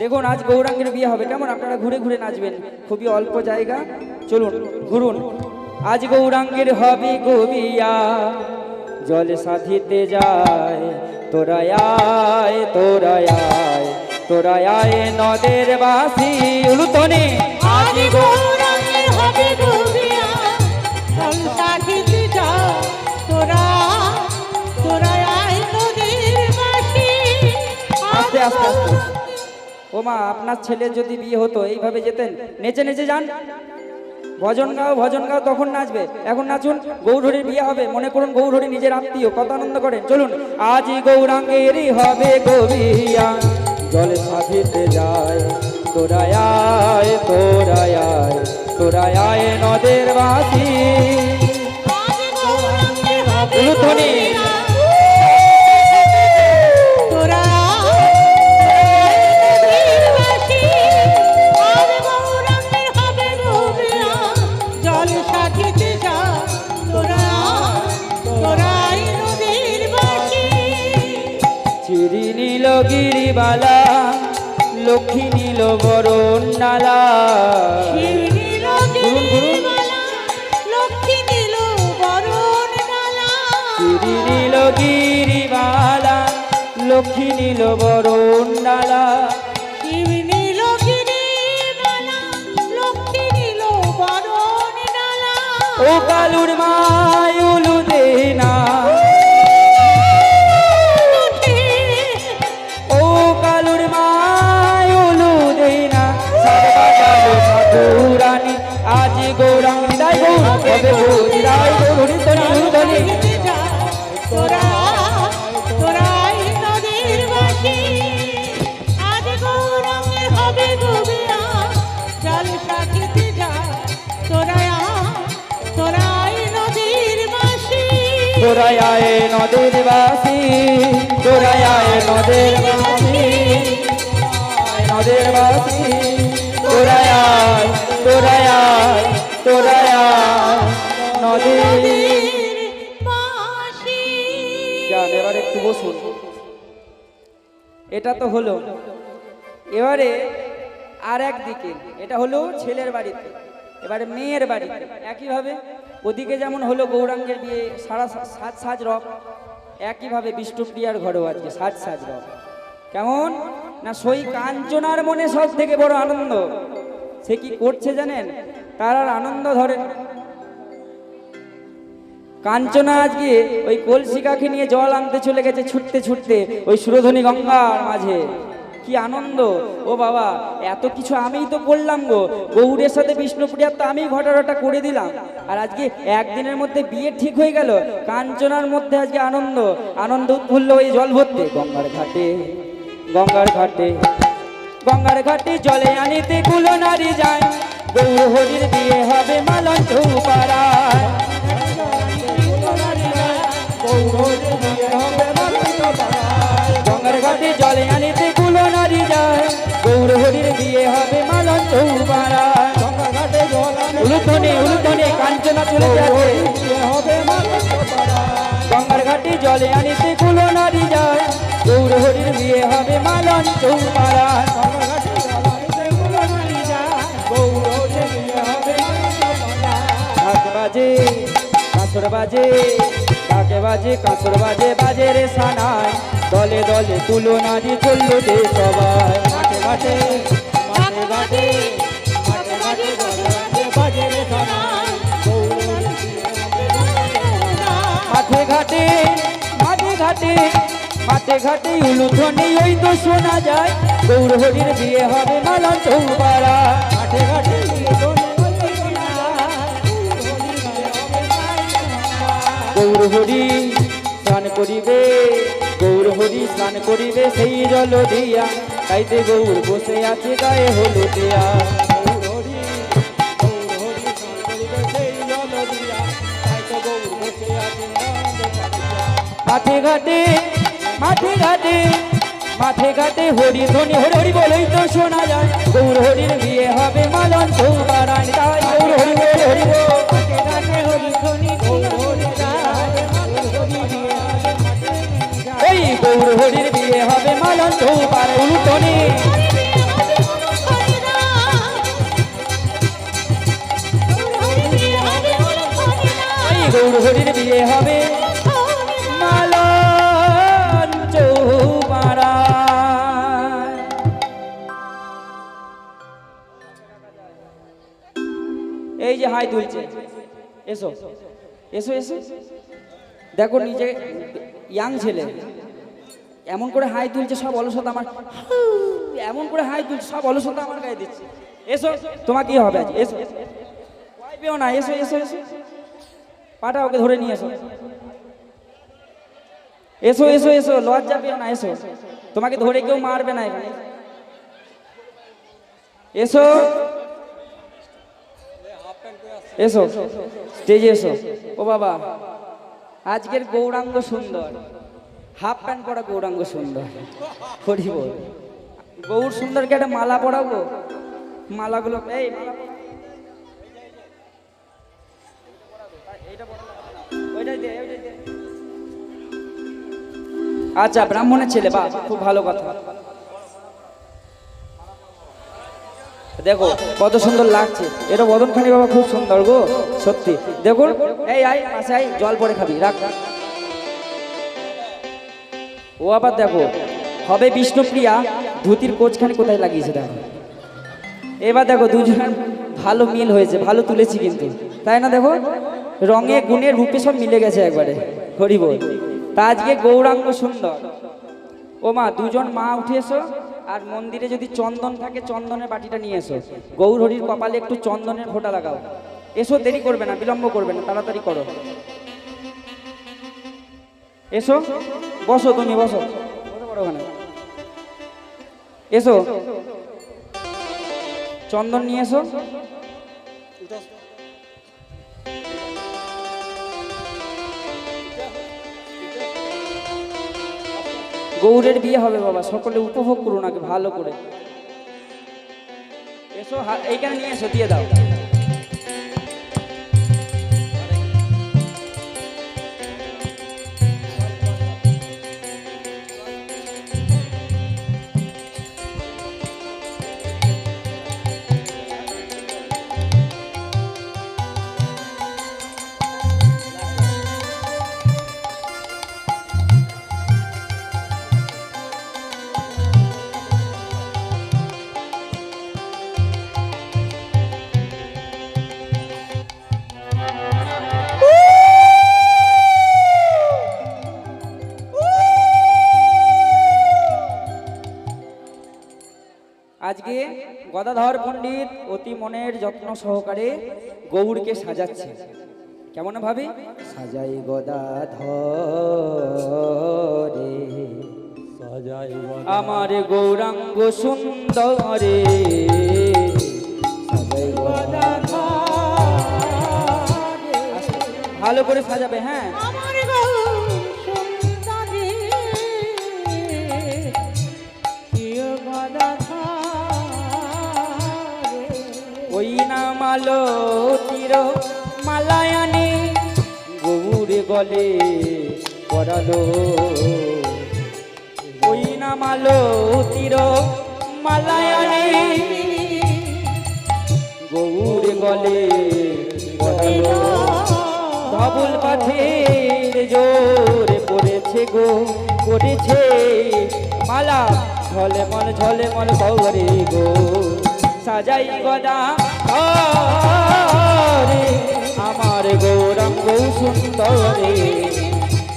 দেখুন আজ গৌরাঙ্গের বিয়ে হবে, কেমন আপনারা ঘুরে ঘুরে নাচবেন, খুবই অল্প জায়গা, চলুন ঘুরুন। আজ গৌরাঙ্গের হবে গো বিয়া, জল সাথিতে যায়, তোরা আয় তোরা আয় তোরা আয় নদের বাসি উলুতনে। আজ গৌরাঙ্গের হবে গো বিয়া, জল সাথিতে যায়, তোরা তোরা আয় নদের বাসি। আস্তে আস্তে আস্তে। ও মা, আপনার ছেলের যদি বিয়ে হতো এইভাবে যেতেন, নেচে নেচে যান, ভজন গাও তখন নাচবে। এখন নাচুন, গৌরহরির বিয়ে হবে, মনে করুন গৌরহরি নিজের আত্মীয়, কত আনন্দ করেন। চলুন, আজই গৌরাঙ্গেরই হবে গো বিয়া, জল সাথিতে যায়, তোরা আয় তোরা আয় তোরা আয় নদের বাসি আজ গৌরাঙ্গের হবে গো উলুধ্বনি। বিয়া, তোরা নদীর বাসি। আজ গৌরাঙ্গের হবে গো বিয়া, জল সাথিতে যায়, তোরা তোরা নদীর বাসি। চিরি নীল গিরিবালা, লক্ষ্মী নীল বরণ নালা। শিব নীল গিরিবালা, লক্ষ্মী নীল বরণ ডালা। চিরি নীল গিরিবালা, লক্ষ্মী নীল বরণ নালা। শিব নীল গিরিবালা, লক্ষ্মী নীল বরণ ডালা। ও কালুর মায়ুলু দেনা, ও কালুর মায়ুলু দেনা, সর্বকালো ঠাকুরানী। আজ গৌরাঙ্গ দাই গৌর হবে গৌরী রায়, গৌরী তনি তনি। তোরা তোরাই নদীর বাসি। আজ গৌরাঙ্গের হবে গো বিয়া, জল সাথিতে যায়, তোরাই নদীর বাসি। তোরাই আয় নদের বাসি, তোরাই আয় নদের বাসি, নদের বাসি। তোরাই আয় তোরাই আয় তোরাই আয় নদের বাসি। যান, এবার একটু বসুন। এটা তো হলো, এবারে আর একদিকে, এটা হলো ছেলের বাড়িতে, এবারে মেয়ের বাড়িতে একইভাবে। ওদিকে যেমন হলো গৌরাঙ্গের বিয়ে, সাজ সাজ রব, একইভাবে বিষ্ণুপ্রিয়ার ঘরেও আজকে সাজ সাজ রব। কেমন না, সই কাঞ্চনার মনে সব থেকে বড় আনন্দ। সে কি করছে জানেন? তার আর আনন্দ ধরে না। কাঞ্চনা আজকে ওই কলসিকাকে নিয়ে জল আনতে চলে গেছে ছুটতে ছুটতে ওই সুরধনী গঙ্গার মাঝে। কি আনন্দ! ও বাবা, এত কিছু আমিই তো করলাম গো, গৌরের সাথে বিষ্ণুপ্রিয়ার তো আমি ঘটাটা করে দিলাম, আর আজকে একদিনের মধ্যে বিয়ে ঠিক হয়ে গেল। কাঞ্চনার মধ্যে আজকে আনন্দ, আনন্দ উৎফুল্ল ওই জল ভরতে গঙ্গার ঘাটে, গঙ্গার ঘাটে, গঙ্গার ঘাটে জলে আনিতে কুলো নারী যায়, গৌর হরির বিয়ে হবে মালন চৌপাড়ায়। গঙ্গার ঘাটে জলে আনিতে কুলো নারী যায়, গৌর হরির বিয়ে হবে মালন চৌপাড়ায়। উলুধ্বনি উলুধ্বনি, কাঞ্চনা চলে যাবে। গঙ্গার ঘাটে জলে আনিতে কুলো নারী যায়, গৌর হরির বিয়ে হবে মালন চৌপাড়ায়। ঢাক বাজে কাঁসর বাজে, ঢাকে বাজে কাঁসর বাজে, বাজে রে সানাই, দলে দলে কুলো নারী চললো যে সবাই। মাঠে ঘাটে মাঠে ঘাটে মাঠে ঘাটে বাজে রে সানাই, মাঠে ঘাটে মাঠে ঘাটে মাঠে ঘাটে উলুধ্বনি ওই তো শোনা যায়, গৌর হরির বিয়ে হবে মালন চৌপাড়া। মাঠে ঘাটে গৌর হরি স্নান করিবে, গৌর হরি স্নান করিবে সেই জল দিয়া, তাইতে গৌর বসে আছে গায়ে হলুদিয়া। মাঠে ঘাটে মাঠে ঘাটে মাঠে ঘাটে হরি ধ্বনি হরি হরি বলেই তো শোনা যায়, গৌর হরির বিয়ে হবে মালন চৌপাড়ায়। তাই গৌর হরি বল হরি বল, মাঠে ঘাটে হরি ধ্বনি এই গৌর হরির বিয়ে হবে মালন চৌপাড়ায়। উলুধ্বনি এই যে হাই তুলছে, এসো এসো এসো, দেখো নিজে ইয়াং ছেলে এমন করে হাই তুলছে, সব অলসতা আমার, এমন করে হাই তুলছে সব অলসতা আমার গায়ে দিচ্ছে। এসো, তোমার কি হবে আজ, এসো, ভয় পেও না, এসো এসো এসো, পাটা ওকে ধরে নিয়ে এসো, এসো এসো এসো, লজ্জা পেও না, এসো, তোমাকে ধরে কেউ মারবে না এখানে, এসো এসো, স্টেজে এসো। ও বাবা, আজকের গৌরাঙ্গ সুন্দর, হাফ প্যান্ট পরা গৌরাঙ্গ সুন্দর, হরি বল। গৌর সুন্দরকে একটা মালা পরাবো, মালাগুলো এই মালা ওইটাই দে, ওইটাই দে। আচ্ছা, ব্রাহ্মণের ছেলে, বাহ, খুব ভালো কথা। দেখো কত সুন্দর লাগছে, এটা বদনখানি বাবা খুব সুন্দর গো, সত্যি। দেখুন, এই আই পাশে আই, জল পরে খাবি, রাখ। ও আবার দেখো হবে বিষ্ণুপ্রিয়া, ধুতির কোচখানি কোথায় লাগিয়েছে দেখো। এবার দেখো দুজন ভালো মিল হয়েছে, ভালো তুলেছি কিন্তু, তাই না? দেখো রঙে গুণে রূপে সব মিলে গেছে একবারে, হরি বল। তা আজকে গৌরাঙ্গ সুন্দর। ও মা, দুজন মা উঠে এসো, আর মন্দিরে যদি চন্দন থাকে চন্দনের বাটিটা নিয়ে এসো, গৌর হরির কপালে একটু চন্দনের ফোঁটা লাগাও। এসো, দেরি করবে না, বিলম্ব করবে না, তাড়াতাড়ি করো। এসো, বসো, তুমি বসো, বসে পড়ো ওখানে। এসো, চন্দন নিয়ে এসো। গৌরের বিয়ে হবে বাবা, সকলে উপভোগ করুন আগে ভালো করে। এসো, এইখানে নিয়ে এসো, দিয়ে দাও। আজকে গদাধর পণ্ডিত অতি মনের যত্ন সহকারে গৌরকে সাজাচ্ছে। কেমন ভাবে সাজাই গদাধরে, সাজাই আমার গৌরাঙ্গ সুন্দরে, সাজাই গদাধরে। ভালো করে সাজাবে, হ্যাঁ। আমার গৌর সুন্দরী, প্রিয় গদাধরে। ওই নামালো তীর মালায়ানি গৌর গলে পড়ালো, ওই নামালো তীর মালায়ানি গৌর গলে পড়ালো। ধবল পাথের জোরে পড়েছে গো, পড়েছে মালা ঝলমল ঝলমল গৌরে গো, সাজাই গদা ধরে আমার গৌরাঙ্গ সুন্দরে,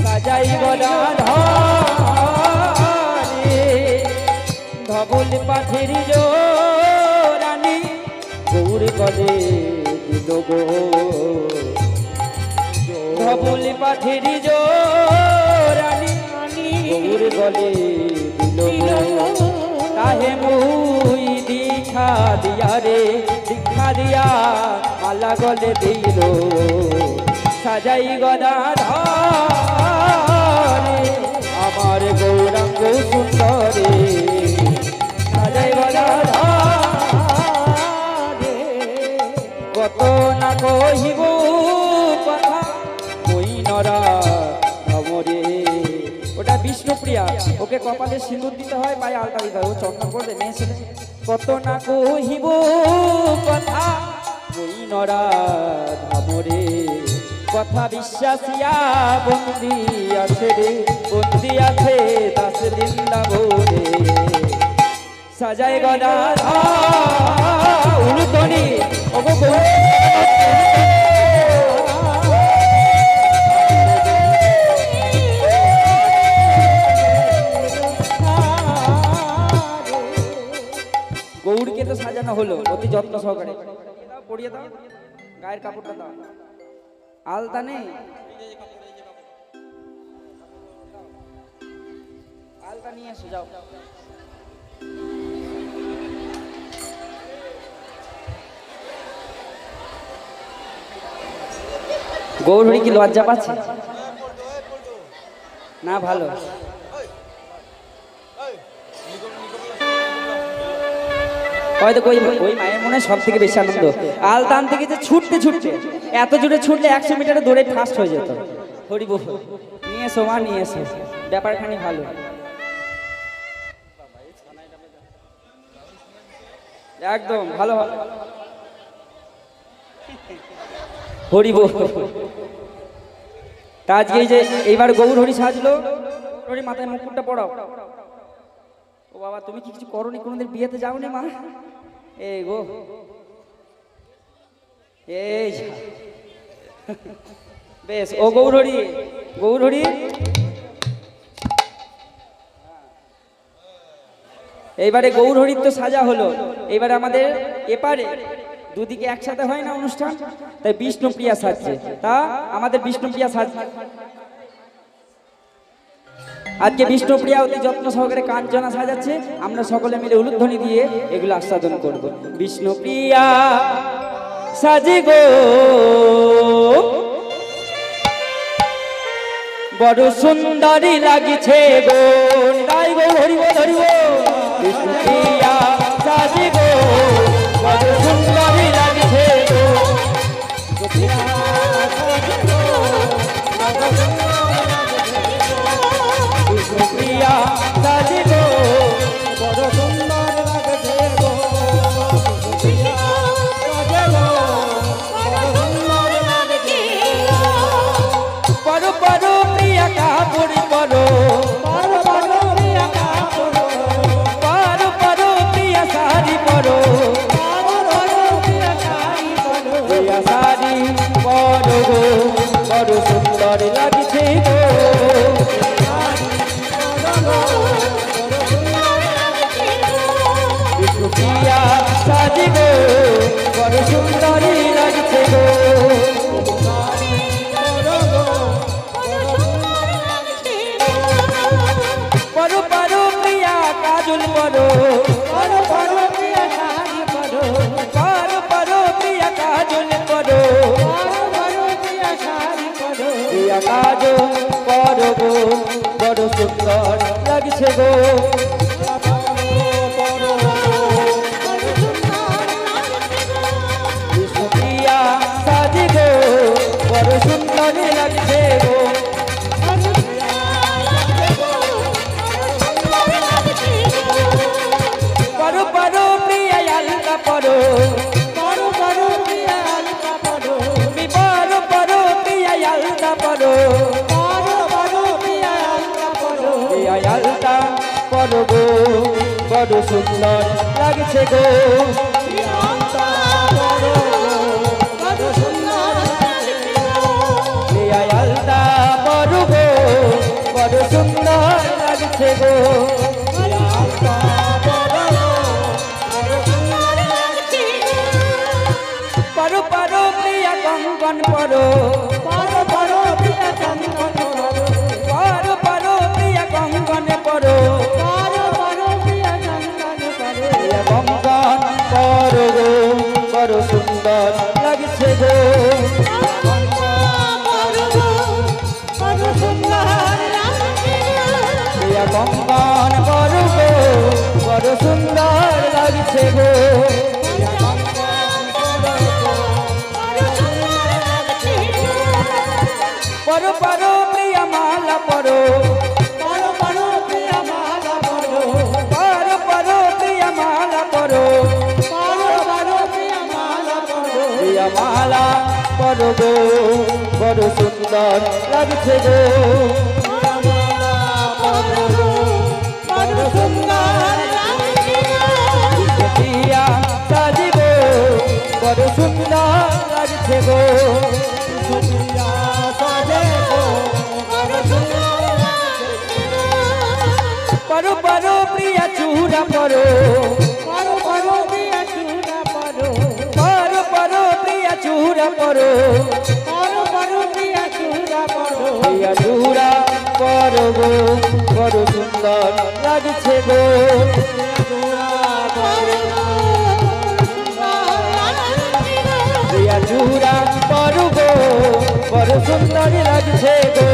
সাজাই গদা ধরে ধবল পাথের জোরানি গৌর গলে দিল গো, ধবল পাথের জোরানি গৌর গলে দিল গো। তাহে মুই দীক্ষা দিয়া রে, দীক্ষা দিয়া মালা গলে দিল, সাজাই গদা ধরে আমার গৌরাঙ্গ সুন্দরে, সাজাই গদা ধরে। কত না কহিব কথা কই নরা ভমরে। ওটা বিষ্ণুপ্রিয়া, ওকে কপালে সিঁদুর দিতে হয়, পায়ে আলতা দিতে হয়, ও চন্দন করবে মেয়ে ছেলে। কত না কহিব কথা কই নরা ধামরে, কথা বিশ্বাসিয়া বন্দি আছে রে, বন্দি আছে দাস বৃন্দাবনে, সাজাই গদা উলুতনি ওগো গৌর গৌরকে তো সাজানো হলো অতি যত্ন সহকারে। দাও, পরিয়ে দাও, গায়ের কাপড়টা দাও। আলতা নেই, আলতা নিয়ে এসো, যাও। গৌরী কি লজ্জা পাচ্ছে না? ভালো, হয়তো ওই মায়ের মনে সব থেকে বেশি আনন্দ। আলতা আনতে গেছে ছুটতে ছুটতে, এত জোরে ছুটলে 100 মিটারে দৌড়ে ফার্স্ট হয়ে যেত। হরি বল, নিয়ে এসো মা, নিয়ে এসো, ব্যাপারখানি ভালো। একদম ভালো ভালো, হরি বল। তা আজকে এই যে এইবার গৌর হরি সাজলো, হরি মাথায় মুকুটটা পড়াও। ও বাবা, তুমি কি কিছু করনি? কোনোদিন বিয়েতে যাওনি মা? এই গো, এই বেশ। ও গৌরহরি, গৌরহরি, এইবারে গৌরহরির তো সাজা হলো। এইবারে আমাদের এপারে দুদিকে একসাথে হয় না অনুষ্ঠান, তাই বিষ্ণুপ্রিয়া সাজছে। তা আমাদের বিষ্ণুপ্রিয়া সাজছে আজকে। বিষ্ণুপ্রিয়া অতি যত্ন সহকারে কাঞ্চনা সাজাচ্ছে। আমরা সকলে মিলে উলুধ্বনি দিয়ে এগুলো আস্বাদন করব। বিষ্ণুপ্রিয়া সাজি গো, বড় সুন্দরী লাগিছে গো। তাই গো, হরি গো, হরি গো। বিষ্ণুপ্রিয়া সাজি গো, বড় সুন্দরী লাগিছে গো। বিষ্ণুপ্রিয়া সাজি গো, বড় সুন্দর লাগছে গো। পরো পরো প্রিয়া কাপড় পরো, পরো পরো প্রিয়া কাপড়, পরো পরো প্রিয়া শাড়ি পরো, পরো পরো প্রিয়া শাড়ি পরো। প্রিয়া শাড়ি পরো গো, বড় সুন্দর লাগছে গো। বিষ্ণুপ্রিয়া সাজি গো, বড় সুন্দরী লাগছে গো। পরো পরো প্রিয়া কাজল পরো, পরো পরো প্রিয়া শাড়ি পরো, পরো পরো প্রিয়া কাজল পরো, পরো পরো প্রিয়া শাড়ি পরো। প্রিয়া কাজল পরো গো, বড় সুন্দর লাগছে গো। বিষ্ণুপ্রিয়া সাজি গো, বড় সুন্দর লাগছে গো। পরো পরো প্রিয়া আলতা পরো, পরো পরো প্রিয়া আলতা পরো, পরো পরো প্রিয়া আলতা পরো, পরো পরো প্রিয়া আলতা পরো। প্রিয়া আলতা পরো গো, বড় সুন্দর লাগছে গো। প্রিয়া আলতা পরো গো, বড় সুন্দর লাগছে গো। প্রিয়া আলতা পরো গো, বড় সুন্দর লাগছে গো। পরো পরো প্রিয়া কঙ্কন পরো, পরো পরো প্রিয়া কঙ্কন পরো, পরো পরো প্রিয়া কঙ্কন পরো, পরো পরো প্রিয়া কঙ্কন পরো। প্রিয়া কঙ্কন পরো গো, বড় সুন্দর লাগছে গো। প্রিয়া কঙ্কন পরো গো, বড় সুন্দর লাগছে গো। পরো পরো প্রিয়া মালা পরো, পরো পরো প্রিয়া মালা পরো, পরো পরো প্রিয়া মালা পরো, পরো পরো প্রিয়া মালা পরো। প্রিয়া মালা পরো গো, বড় সুন্দর লাগছে গো। প্রিয়া সাজি গো, বড় সুন্দর লাগছে চূড়া পরো পরো পরো প্রিয়া চূড়া পরো পরো পরো প্রিয়া চূড়া পরো পরো পরো প্রিয়া চূড়া পরো প্রিয়া চূড়া পরো গো বড় সুন্দর লাগছে গো প্রিয়া চূড়া পরো গো বড় সুন্দর লাগছে গো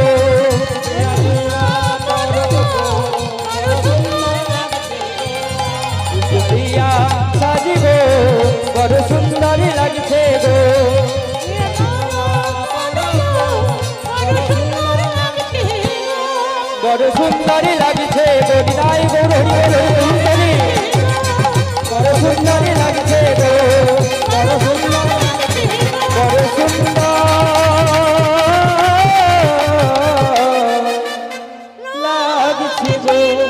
প্রিয়া সাজিব বড় সুন্দর লাগছে গো বড় সুন্দর লাগছে গো বিদায় গৌর হরি বড় সুন্দর লাগছে গো বড় সুন্দর বড় সুন্দর লাগছে গো